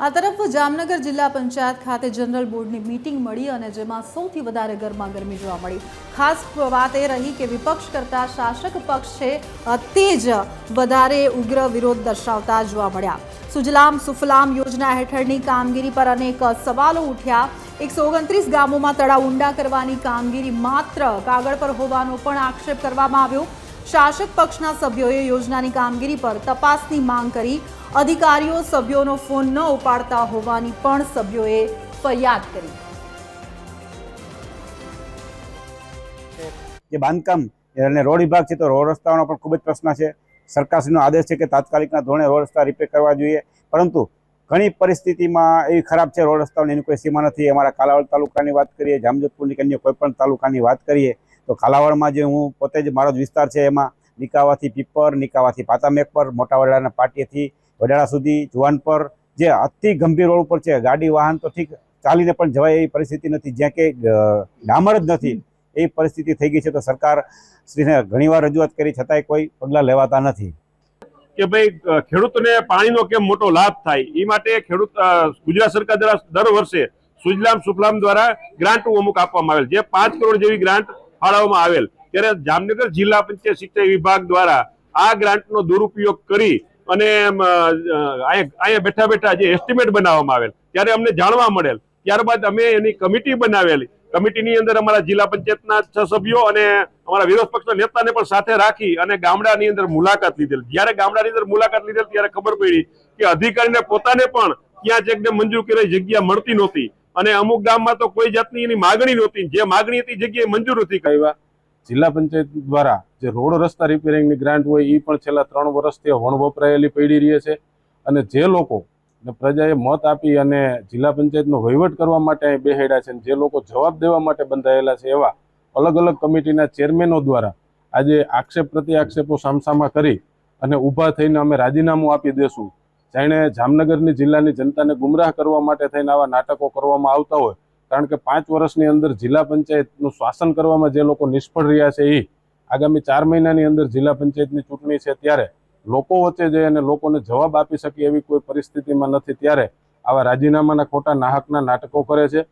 આ તરફ જામનગર જિલ્લા પંચાયત ખાતે જનરલ બોર્ડની મીટિંગ મળી અને જેમાં સૌથી વધારે ગરમાગરમી જોવા મળી। ખાસ વાત એ રહી કે વિપક્ષ કરતા શાસક પક્ષ છે તે જ વધારે ઉગ્ર વિરોધ દર્શાવતા જોવા મળ્યા। સુજલામ સુફલામ યોજના હેઠળની કામગીરી પર અનેક સવાલો ઉઠ્યા। 129 ગામોમાં તળાવ ઊંડા કરવાની કામગીરી માત્ર કાગળ પર હોવાનો પણ આક્ષેપ કરવામાં આવ્યો। શાસક પક્ષના સભ્યોએ યોજનાની કામગીરી પર તપાસની માંગ કરી। अधिकारीओ सभ्यों फोन न उपाड़ता होवानी पण सभ्योए फरियाद करी। जे बांधकाम અને રોડ વિભાગ છે તો રોડ રસ્તાઓનો પણ ખૂબ જ પ્રશ્ન છે। સરકારશ્રીનો આદેશ છે કે તાત્કાલિકના ધોરણે રોડ રસ્તા રિપેર કરવા જોઈએ, પરંતુ ઘણી પરિસ્થિતિમાં એવી ખરાબ છે રોડ રસ્તાઓની એની કોઈ સીમા નથી। અમારા કાલાવડ તાલુકાની વાત કરીએ, જામજોધપુરની અન્ય કોઈ પણ તાલુકાની વાત કરીએ તો કાલાવડમાં જે હું પોતે જ મારો જ વિસ્તાર છે એમાં નિકાવાથી પીપર, નિકાવાથી પાતામેકપર, મોટા વડાના પાટીએથી વડાળા સુધી જુવાનપર જે અતિ ગંભીર રોડ ઉપર છે, ગાડી વાહન તો ઠીક ચાલીને પણ જવાય એવી પરિસ્થિતિ નથી, જ્યાં કે ડામર જ નથી એવી પરિસ્થિતિ થઈ ગઈ છે। તો સરકાર શ્રીને ઘણીવાર રજૂઆત કરી છતાંય કોઈ પગલાં લેવાતા નથી કે ભાઈ ખેડૂતોને પાણીનો કેમ મોટો લાભ થાય એ માટે ગુજરાત સરકાર દ્વારા દર વર્ષે સુજલામ સુફલામ દ્વારા ગ્રાન્ટ અમુક આપવામાં આવેલ, જે 5 કરોડ જેવી ગ્રાન્ટ ફાળવવામાં આવેલ। ત્યારે જામનગર જિલ્લા પંચાયત શિક્ષણ વિભાગ દ્વારા આ ગ્રાન્ટનો દુરુપયોગ કરી અને અહીંયા બેઠા બેઠા જે એસ્ટિમેટ બનાવવામાં આવેલ ત્યારે અમને જાણવા મળેલ। ત્યારબાદ અમે એની કમિટી બનાવેલી। કમિટીની અંદર અમારા જિલ્લા પંચાયતના 6 સભ્યો અને અમારા વિરોધ પક્ષના નેતાને પણ સાથે રાખી અને ગામડાની અંદર મુલાકાત લીધેલ। જ્યારે ગામડાની અંદર મુલાકાત લીધેલ ત્યારે ખબર પડી કે અધિકારીને પોતાને પણ ત્યાં જગ્યા મંજૂર કરેલી જગ્યા મળતી નહોતી અને અમુક ગામમાં તો કોઈ જાતની એની માગણી નહોતી, જે માગણી હતી જગ્યાએ મંજૂર નથી કરાવ્યા। જિલ્લા પંચાયત દ્વારા જે રોડ રસ્તા રિપેરિંગની ગ્રાન્ટ હોય એ પણ છેલ્લા 3 વર્ષથી વણવપરાયેલી પડી રહી છે અને જે લોકો પ્રજાએ મત આપી અને જિલ્લા પંચાયતનો વહીવટ કરવા માટે અહીં બેહાડ્યા છે, જે લોકો જવાબ દેવા માટે બંધાયેલા છે એવા અલગ અલગ કમિટીના ચેરમેનો દ્વારા આજે આક્ષેપ પ્રતિ આક્ષેપો સામસામા કરી અને ઊભા થઈને અમે રાજીનામું આપી દેશું। જાણે જામનગરની જિલ્લાની જનતાને ગુમરાહ કરવા માટે થઈને આવા નાટકો કરવામાં આવતા હોય, કારણ કે 5 વર્ષની અંદર જિલ્લા પંચાયતનું શાસન કરવામાં જે લોકો નિષ્ફળ રહ્યા છે એ આગામી 4 મહિનાની અંદર જિલ્લા પંચાયતની ચૂંટણી છે ત્યારે લોકો વચ્ચે જઈ અને લોકોને જવાબ આપી શકે એવી કોઈ પરિસ્થિતિમાં નથી, ત્યારે આવા રાજીનામાના ખોટા નાહકના નાટકો કરે છે।